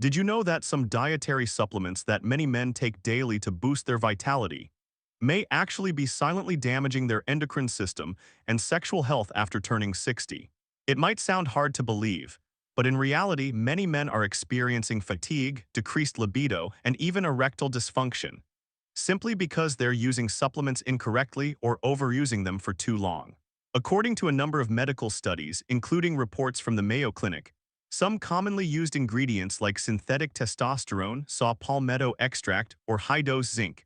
Did you know that some dietary supplements that many men take daily to boost their vitality may actually be silently damaging their endocrine system and sexual health after turning 60? It might sound hard to believe, but in reality, many men are experiencing fatigue, decreased libido, and even erectile dysfunction, simply because they're using supplements incorrectly or overusing them for too long. According to a number of medical studies, including reports from the Mayo Clinic, some commonly used ingredients like synthetic testosterone, saw palmetto extract, or high-dose zinc,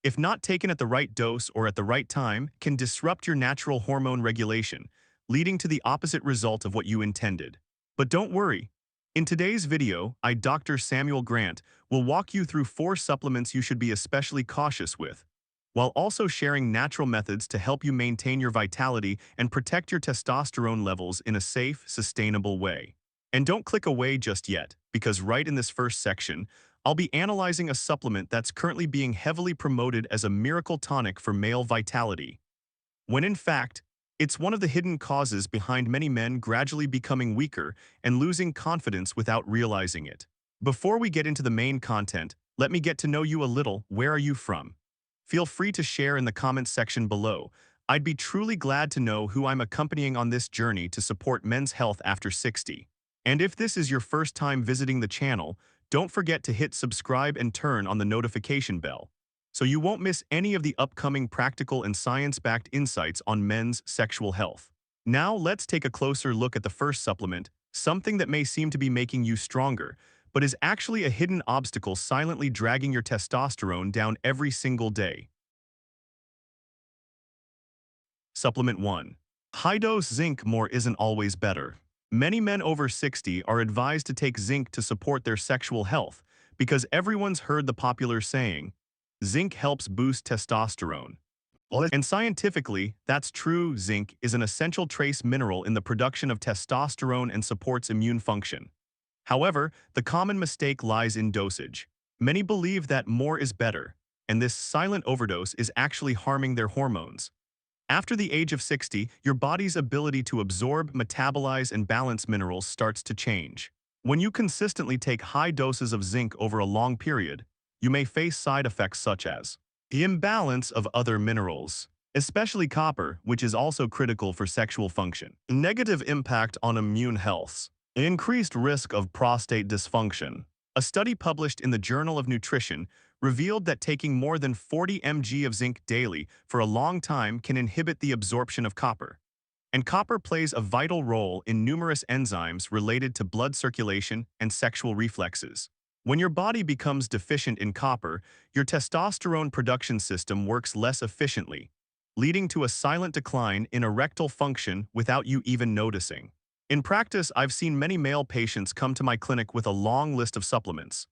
if not taken at the right dose or at the right time, can disrupt your natural hormone regulation, leading to the opposite result of what you intended. But don't worry. In today's video, Dr. Samuel Grant, will walk you through 4 supplements you should be especially cautious with, while also sharing natural methods to help you maintain your vitality and protect your testosterone levels in a safe, sustainable way. And don't click away just yet, because right in this first section, I'll be analyzing a supplement that's currently being heavily promoted as a miracle tonic for male vitality, when in fact, it's one of the hidden causes behind many men gradually becoming weaker and losing confidence without realizing it. Before we get into the main content, let me get to know you a little. Where are you from? Feel free to share in the comments section below. I'd be truly glad to know who I'm accompanying on this journey to support men's health after 60. And if this is your first time visiting the channel, don't forget to hit subscribe and turn on the notification bell, so you won't miss any of the upcoming practical and science-backed insights on men's sexual health. Now let's take a closer look at the first supplement, something that may seem to be making you stronger, but is actually a hidden obstacle silently dragging your testosterone down every single day. Supplement 1. High-dose zinc. More isn't always better. Many men over 60 are advised to take zinc to support their sexual health because everyone's heard the popular saying, zinc helps boost testosterone. And scientifically, that's true. Zinc is an essential trace mineral in the production of testosterone and supports immune function. However, the common mistake lies in dosage. Many believe that more is better, and this silent overdose is actually harming their hormones. After the age of 60, your body's ability to absorb, metabolize, and balance minerals starts to change. When you consistently take high doses of zinc over a long period, you may face side effects such as the imbalance of other minerals, especially copper, which is also critical for sexual function, negative impact on immune health, increased risk of prostate dysfunction. A study published in the Journal of Nutrition revealed that taking more than 40 mg of zinc daily for a long time can inhibit the absorption of copper. And copper plays a vital role in numerous enzymes related to blood circulation and sexual reflexes. When your body becomes deficient in copper, your testosterone production system works less efficiently, leading to a silent decline in erectile function without you even noticing. In practice, I've seen many male patients come to my clinic with a long list of supplements.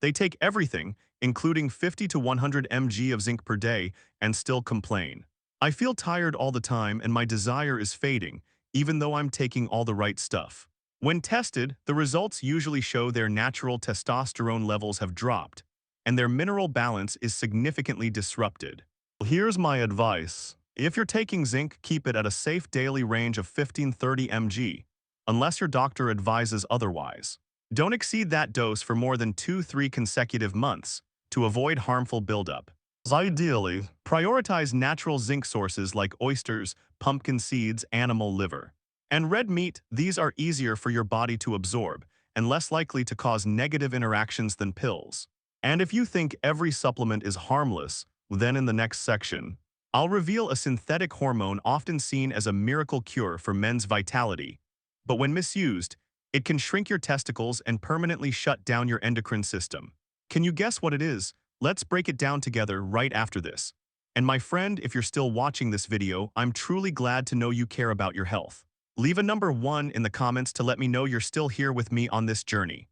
They take everything, including 50 to 100 mg of zinc per day, and still complain. I feel tired all the time and my desire is fading, even though I'm taking all the right stuff. When tested, the results usually show their natural testosterone levels have dropped, and their mineral balance is significantly disrupted. Here's my advice. If you're taking zinc, keep it at a safe daily range of 15–30 mg, unless your doctor advises otherwise. Don't exceed that dose for more than 2–3 consecutive months to avoid harmful buildup. Ideally, prioritize natural zinc sources like oysters, pumpkin seeds, animal liver, and red meat. These are easier for your body to absorb and less likely to cause negative interactions than pills. And if you think every supplement is harmless, then in the next section, I'll reveal a synthetic hormone often seen as a miracle cure for men's vitality. But when misused, it can shrink your testicles and permanently shut down your endocrine system. Can you guess what it is? Let's break it down together right after this. And my friend, if you're still watching this video, I'm truly glad to know you care about your health. Leave a number 1 in the comments to let me know you're still here with me on this journey.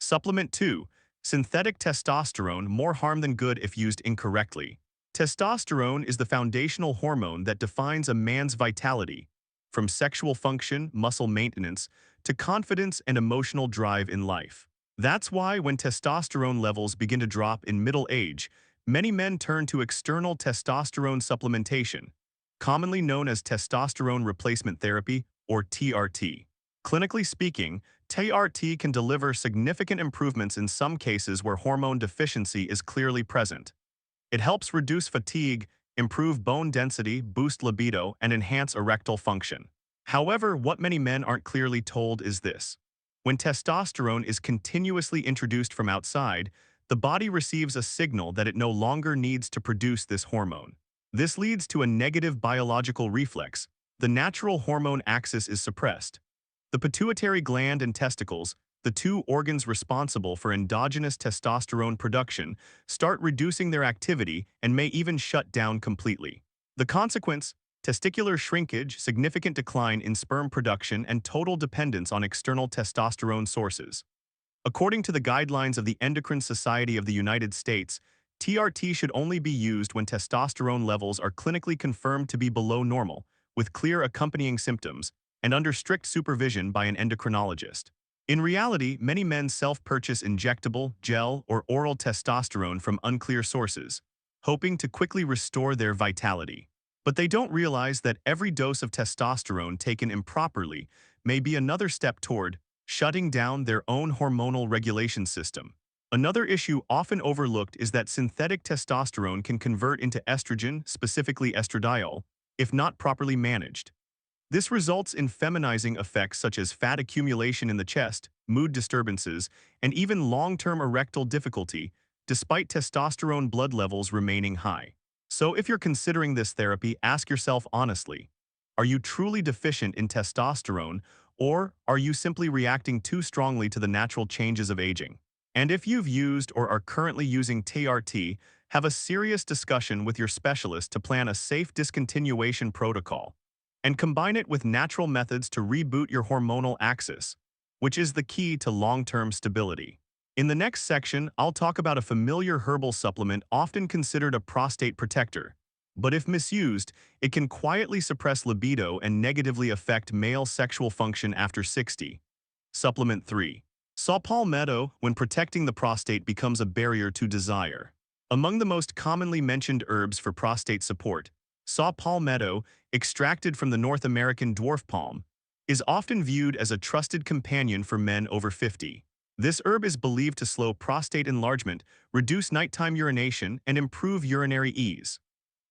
Supplement 2. Synthetic testosterone. More harm than good if used incorrectly. Testosterone is the foundational hormone that defines a man's vitality, from sexual function, muscle maintenance, to confidence and emotional drive in life. That's why when testosterone levels begin to drop in middle age, many men turn to external testosterone supplementation, commonly known as testosterone replacement therapy, or TRT. Clinically speaking, TRT can deliver significant improvements in some cases where hormone deficiency is clearly present. It helps reduce fatigue, improve bone density, boost libido, and enhance erectile function. However, what many men aren't clearly told is this. When testosterone is continuously introduced from outside, the body receives a signal that it no longer needs to produce this hormone. This leads to a negative biological reflex. The natural hormone axis is suppressed. The pituitary gland and testicles, the two organs responsible for endogenous testosterone production, start reducing their activity and may even shut down completely. The consequence: testicular shrinkage, significant decline in sperm production, and total dependence on external testosterone sources. According to the guidelines of the Endocrine Society of the United States, TRT should only be used when testosterone levels are clinically confirmed to be below normal, with clear accompanying symptoms, and under strict supervision by an endocrinologist. In reality, many men self-purchase injectable, gel, or oral testosterone from unclear sources, hoping to quickly restore their vitality. But they don't realize that every dose of testosterone taken improperly may be another step toward shutting down their own hormonal regulation system. Another issue often overlooked is that synthetic testosterone can convert into estrogen, specifically estradiol, if not properly managed. This results in feminizing effects such as fat accumulation in the chest, mood disturbances, and even long-term erectile difficulty, despite testosterone blood levels remaining high. So if you're considering this therapy, ask yourself honestly, are you truly deficient in testosterone, or are you simply reacting too strongly to the natural changes of aging? And if you've used or are currently using TRT, have a serious discussion with your specialist to plan a safe discontinuation protocol, and combine it with natural methods to reboot your hormonal axis, which is the key to long-term stability. In the next section, I'll talk about a familiar herbal supplement often considered a prostate protector, but if misused, it can quietly suppress libido and negatively affect male sexual function after 60. Supplement 3. Saw palmetto, when protecting the prostate, becomes a barrier to desire. Among the most commonly mentioned herbs for prostate support, saw palmetto, extracted from the North American dwarf palm, is often viewed as a trusted companion for men over 50. This herb is believed to slow prostate enlargement, reduce nighttime urination, and improve urinary ease.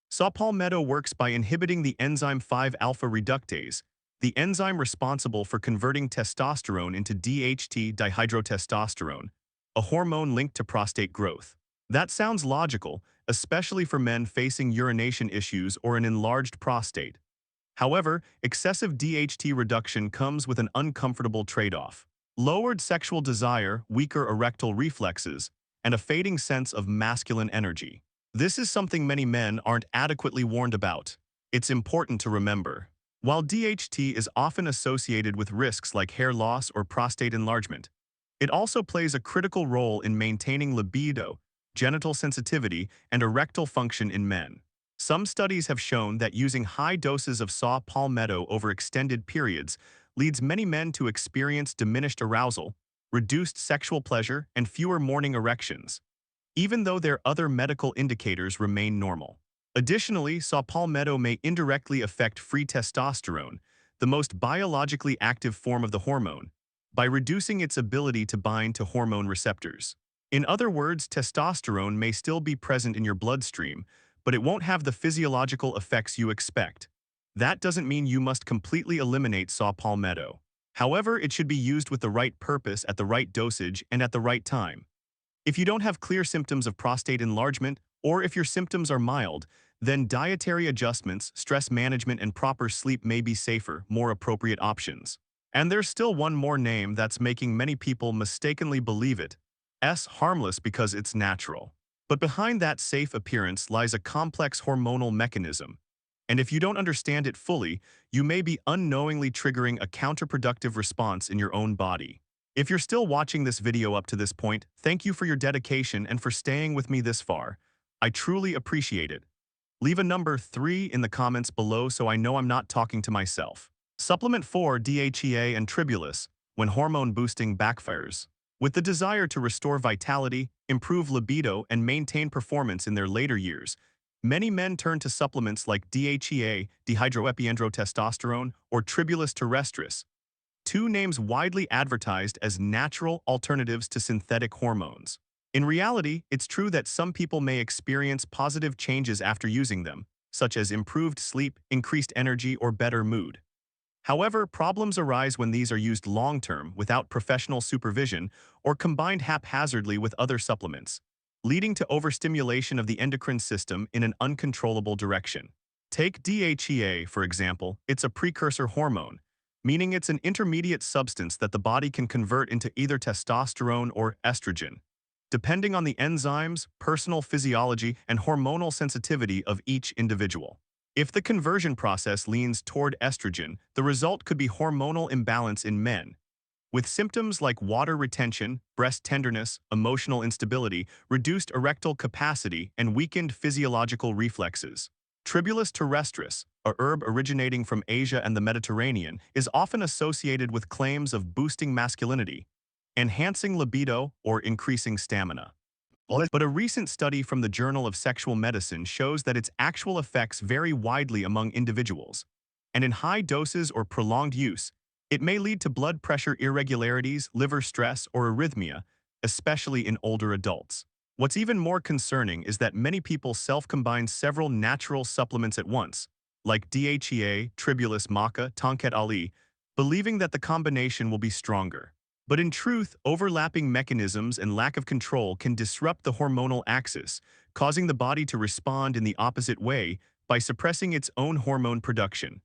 Saw palmetto works by inhibiting the enzyme 5-alpha reductase, the enzyme responsible for converting testosterone into DHT dihydrotestosterone, a hormone linked to prostate growth. That sounds logical, especially for men facing urination issues or an enlarged prostate. However, excessive DHT reduction comes with an uncomfortable trade-off: lowered sexual desire, weaker erectile reflexes, and a fading sense of masculine energy. This is something many men aren't adequately warned about. It's important to remember. While DHT is often associated with risks like hair loss or prostate enlargement, it also plays a critical role in maintaining libido, genital sensitivity, and erectile function in men. Some studies have shown that using high doses of saw palmetto over extended periods leads many men to experience diminished arousal, reduced sexual pleasure, and fewer morning erections, even though their other medical indicators remain normal. Additionally, saw palmetto may indirectly affect free testosterone, the most biologically active form of the hormone, by reducing its ability to bind to hormone receptors. In other words, testosterone may still be present in your bloodstream, but it won't have the physiological effects you expect. That doesn't mean you must completely eliminate saw palmetto. However, it should be used with the right purpose, at the right dosage, and at the right time. If you don't have clear symptoms of prostate enlargement, or if your symptoms are mild, then dietary adjustments, stress management, and proper sleep may be safer, more appropriate options. And there's still one more name that's making many people mistakenly believe it's harmless because it's natural. But behind that safe appearance lies a complex hormonal mechanism. And if you don't understand it fully, you may be unknowingly triggering a counterproductive response in your own body. If you're still watching this video up to this point, thank you for your dedication and for staying with me this far. I truly appreciate it. Leave a number 3 in the comments below so I know I'm not talking to myself. Supplement 4, DHEA and Tribulus, when hormone boosting backfires. With the desire to restore vitality, improve libido, and maintain performance in their later years, many men turn to supplements like DHEA, dihydroepiandrotestosterone, or Tribulus terrestrus. two names widely advertised as natural alternatives to synthetic hormones. In reality, it's true that some people may experience positive changes after using them, such as improved sleep, increased energy, or better mood. However, problems arise when these are used long-term without professional supervision or combined haphazardly with other supplements, leading to overstimulation of the endocrine system in an uncontrollable direction. Take DHEA, for example. It's a precursor hormone, meaning it's an intermediate substance that the body can convert into either testosterone or estrogen, depending on the enzymes, personal physiology, and hormonal sensitivity of each individual. If the conversion process leans toward estrogen, the result could be hormonal imbalance in men, with symptoms like water retention, breast tenderness, emotional instability, reduced erectile capacity, and weakened physiological reflexes. Tribulus terrestrus, a herb originating from Asia and the Mediterranean, is often associated with claims of boosting masculinity, enhancing libido, or increasing stamina. But a recent study from the Journal of Sexual Medicine shows that its actual effects vary widely among individuals, and in high doses or prolonged use, it may lead to blood pressure irregularities, liver stress, or arrhythmia, especially in older adults. What's even more concerning is that many people self-combine several natural supplements at once, like DHEA, Tribulus maca, Tonket Ali, believing that the combination will be stronger. But in truth, overlapping mechanisms and lack of control can disrupt the hormonal axis, causing the body to respond in the opposite way by suppressing its own hormone production.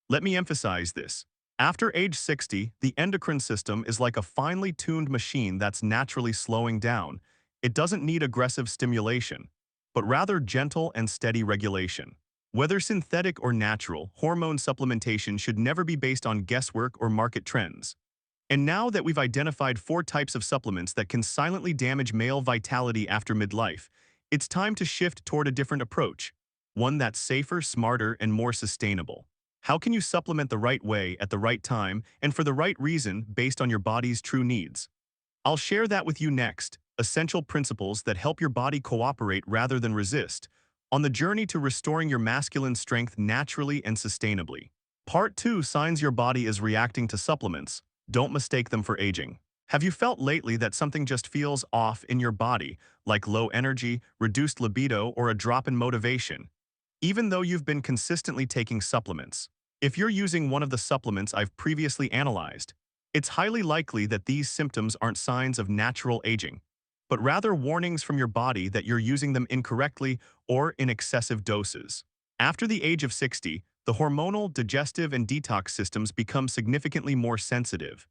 Let me emphasize this. After age 60, the endocrine system is like a finely tuned machine that's naturally slowing down. It doesn't need aggressive stimulation, but rather gentle and steady regulation. Whether synthetic or natural, hormone supplementation should never be based on guesswork or market trends. And now that we've identified 4 types of supplements that can silently damage male vitality after midlife, it's time to shift toward a different approach, one that's safer, smarter, and more sustainable. How can you supplement the right way at the right time and for the right reason based on your body's true needs? I'll share that with you next, essential principles that help your body cooperate rather than resist, on the journey to restoring your masculine strength naturally and sustainably. Part 2, signs your body is reacting to supplements. Don't mistake them for aging. Have you felt lately that something just feels off in your body, like low energy, reduced libido, or a drop in motivation, even though you've been consistently taking supplements? If you're using one of the supplements I've previously analyzed, it's highly likely that these symptoms aren't signs of natural aging, but rather warnings from your body that you're using them incorrectly or in excessive doses. After the age of 60, the hormonal, digestive, and detox systems become significantly more sensitive,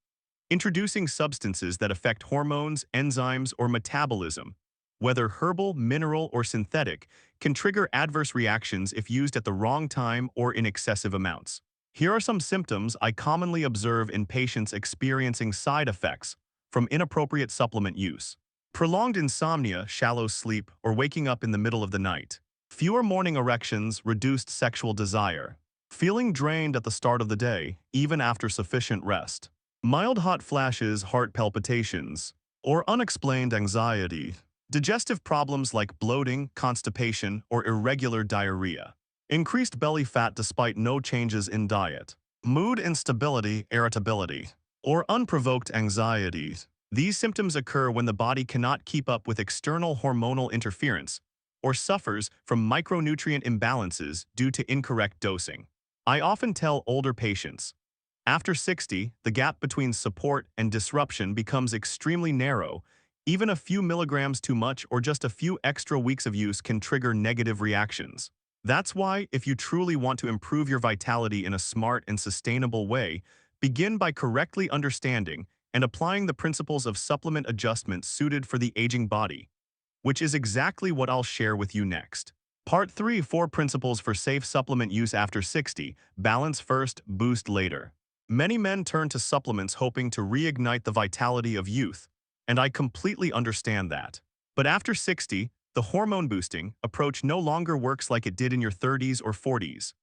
introducing substances that affect hormones, enzymes, or metabolism, whether herbal, mineral, or synthetic, can trigger adverse reactions if used at the wrong time or in excessive amounts. Here are some symptoms I commonly observe in patients experiencing side effects from inappropriate supplement use. Prolonged insomnia, shallow sleep, or waking up in the middle of the night. Fewer morning erections, reduced sexual desire. Feeling drained at the start of the day, even after sufficient rest. Mild hot flashes, heart palpitations, or unexplained anxiety. Digestive problems like bloating, constipation, or irregular diarrhea. Increased belly fat despite no changes in diet. Mood instability, irritability, or unprovoked anxiety. These symptoms occur when the body cannot keep up with external hormonal interference or suffers from micronutrient imbalances due to incorrect dosing. I often tell older patients, after 60, the gap between support and disruption becomes extremely narrow. Even a few milligrams too much or just a few extra weeks of use can trigger negative reactions. That's why, if you truly want to improve your vitality in a smart and sustainable way, begin by correctly understanding and applying the principles of supplement adjustment suited for the aging body, which is exactly what I'll share with you next. Part 3, 4 principles for safe supplement use after 60, balance first, boost later. Many men turn to supplements hoping to reignite the vitality of youth, and I completely understand that. But after 60, the hormone-boosting approach no longer works like it did in your 30s or 40s.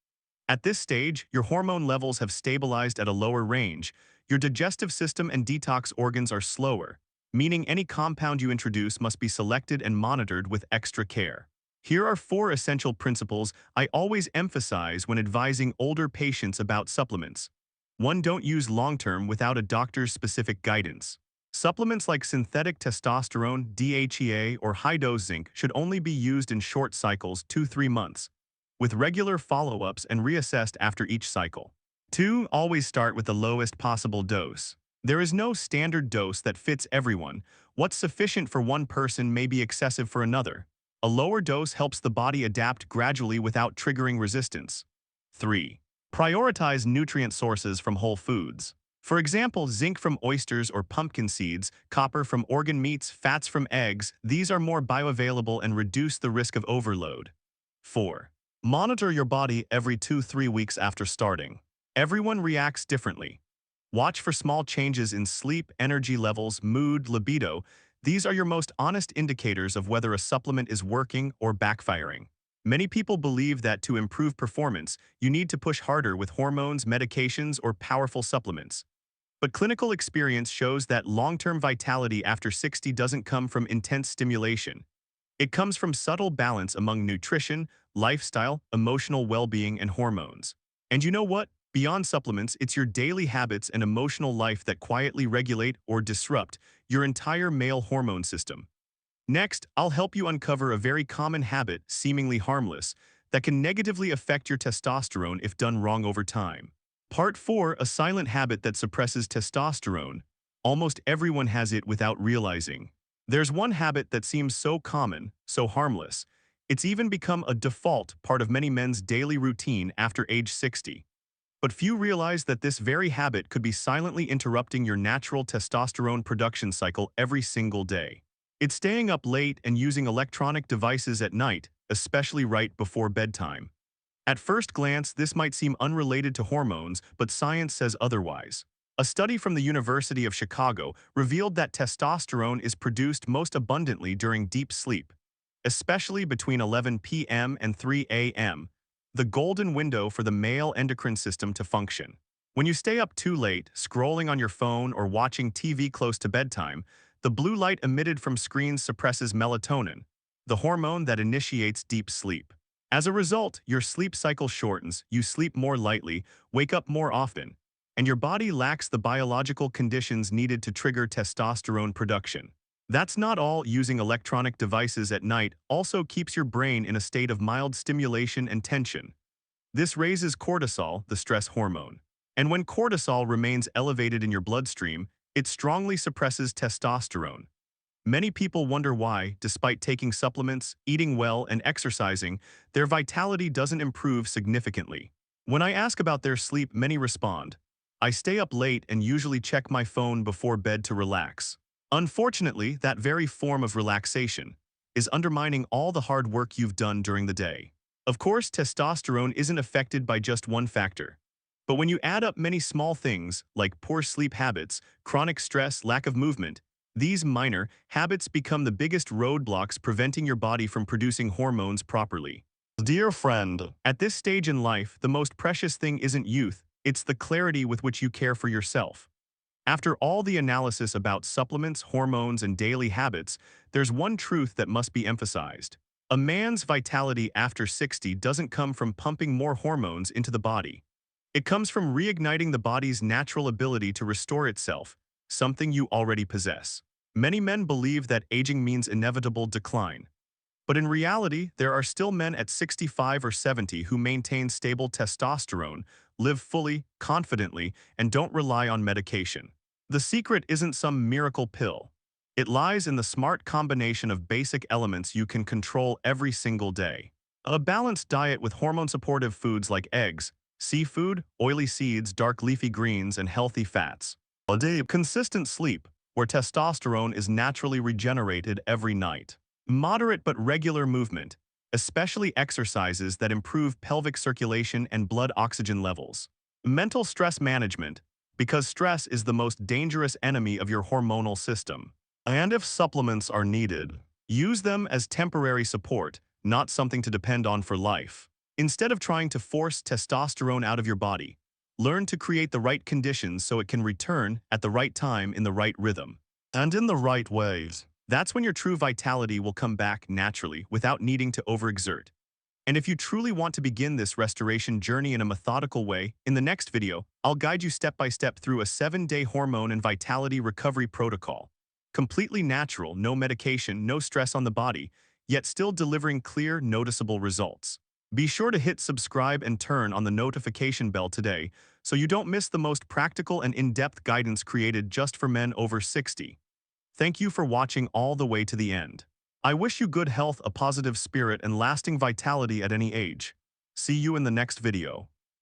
At this stage, your hormone levels have stabilized at a lower range, your digestive system and detox organs are slower, meaning any compound you introduce must be selected and monitored with extra care. Here are 4 essential principles I always emphasize when advising older patients about supplements. 1. Don't use long-term without a doctor's specific guidance. Supplements like synthetic testosterone, DHEA, or high-dose zinc should only be used in short cycles 2–3 months, with regular follow-ups and reassessed after each cycle. 2. Always start with the lowest possible dose. There is no standard dose that fits everyone. What's sufficient for one person may be excessive for another. A lower dose helps the body adapt gradually without triggering resistance. 3. Prioritize nutrient sources from whole foods. For example, zinc from oysters or pumpkin seeds, copper from organ meats, fats from eggs. These are more bioavailable and reduce the risk of overload. 4. Monitor your body every 2–3 weeks after starting. Everyone reacts differently. Watch for small changes in sleep, energy levels, mood, libido. These are your most honest indicators of whether a supplement is working or backfiring. Many people believe that to improve performance, you need to push harder with hormones, medications, or powerful supplements. But clinical experience shows that long-term vitality after 60 doesn't come from intense stimulation. It comes from subtle balance among nutrition, lifestyle, emotional well-being, and hormones. And you know what? Beyond supplements, it's your daily habits and emotional life that quietly regulate or disrupt your entire male hormone system. Next, I'll help you uncover a very common habit, seemingly harmless, that can negatively affect your testosterone if done wrong over time. Part 4. A silent habit that suppresses testosterone. Almost everyone has it without realizing. There's one habit that seems so common, so harmless. It's even become a default part of many men's daily routine after age 60. But few realize that this very habit could be silently interrupting your natural testosterone production cycle every single day. It's staying up late and using electronic devices at night, especially right before bedtime. At first glance, this might seem unrelated to hormones, but science says otherwise. A study from the University of Chicago revealed that testosterone is produced most abundantly during deep sleep, especially between 11 p.m. and 3 a.m., the golden window for the male endocrine system to function. When you stay up too late, scrolling on your phone or watching TV close to bedtime, the blue light emitted from screens suppresses melatonin, the hormone that initiates deep sleep. As a result, your sleep cycle shortens, you sleep more lightly, wake up more often, and your body lacks the biological conditions needed to trigger testosterone production. That's not all. Using electronic devices at night also keeps your brain in a state of mild stimulation and tension. This raises cortisol, the stress hormone. And when cortisol remains elevated in your bloodstream, it strongly suppresses testosterone. Many people wonder why, despite taking supplements, eating well, and exercising, their vitality doesn't improve significantly. When I ask about their sleep, many respond, "I stay up late and usually check my phone before bed to relax." Unfortunately, that very form of relaxation is undermining all the hard work you've done during the day. Of course, testosterone isn't affected by just one factor. But when you add up many small things, like poor sleep habits, chronic stress, lack of movement, these minor habits become the biggest roadblocks preventing your body from producing hormones properly. Dear friend, at this stage in life, the most precious thing isn't youth, it's the clarity with which you care for yourself. After all the analysis about supplements, hormones, and daily habits, there's one truth that must be emphasized. A man's vitality after 60 doesn't come from pumping more hormones into the body. It comes from reigniting the body's natural ability to restore itself, something you already possess. Many men believe that aging means inevitable decline. But in reality, there are still men at 65 or 70 who maintain stable testosterone, live fully, confidently, and don't rely on medication. The secret isn't some miracle pill. It lies in the smart combination of basic elements you can control every single day. A balanced diet with hormone-supportive foods like eggs, seafood, oily seeds, dark leafy greens, and healthy fats. A day of consistent sleep, where testosterone is naturally regenerated every night. Moderate but regular movement, especially exercises that improve pelvic circulation and blood oxygen levels. Mental stress management, because stress is the most dangerous enemy of your hormonal system. And if supplements are needed, use them as temporary support, not something to depend on for life. Instead of trying to force testosterone out of your body, learn to create the right conditions so it can return at the right time in the right rhythm. And in the right ways. That's when your true vitality will come back naturally without needing to overexert. And if you truly want to begin this restoration journey in a methodical way, in the next video, I'll guide you step by step through a 7-day hormone and vitality recovery protocol. Completely natural, no medication, no stress on the body, yet still delivering clear, noticeable results. Be sure to hit subscribe and turn on the notification bell today so you don't miss the most practical and in-depth guidance created just for men over 60. Thank you for watching all the way to the end. I wish you good health, a positive spirit, and lasting vitality at any age. See you in the next video.